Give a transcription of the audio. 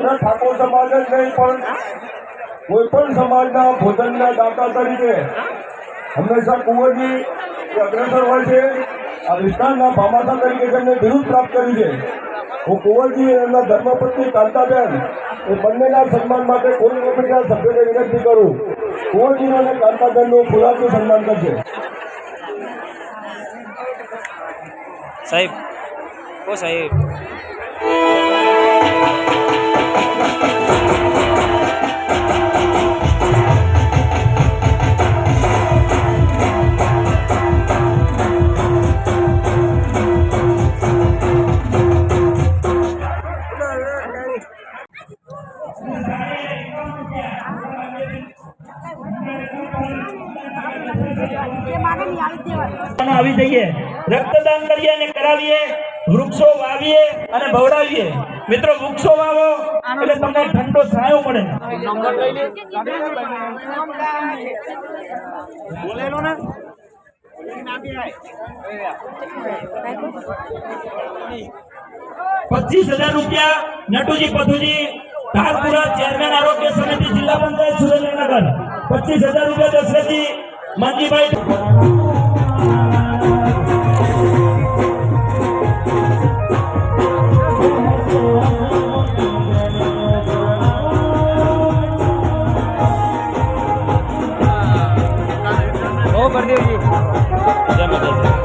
માત્ર ઠાકોર સમાજ જ નહીં પણ કોઈ પણ સમાજના ભોજનના દાતા તરીકે હંમેશા કુંવરજી અગ્રેસર હોય છે। આ વિસ્તારના ભામાસા તરીકે જેમને બિરુદ પ્રાપ્ત કર્યું છે। હું કુંવરજી એમના ધર્મપત્ની કાંતાબેન એ બંનેના સન્માન માટે કોઈ કમિટીના સભ્યોને વિનંતી કરું, કુંવરજી અને કાંતાબેનનું ફુલાથી સન્માન કરશે। સાહેબ ઓ સાહેબ આવી જઈએ, રક્તદાન કરીએ અને કરાવીએ, વૃક્ષો વાવીએ અને ભવડાવીએ। મિત્રો વૃક્ષો વાવો એટલે તમને ઠંડો છાંયો મળે। બોલેલો ને 25,000 રૂપિયા નટુજી પથુજી ધારપુરા ચેરમેન આરોગ્ય સમિતિ જિલ્લા પંચાયત સુરેન્દ્રનગર 25,000 રૂપિયા દશરથજી માનજીભાઈ। ओ गुरुदेव जी जय माता दी।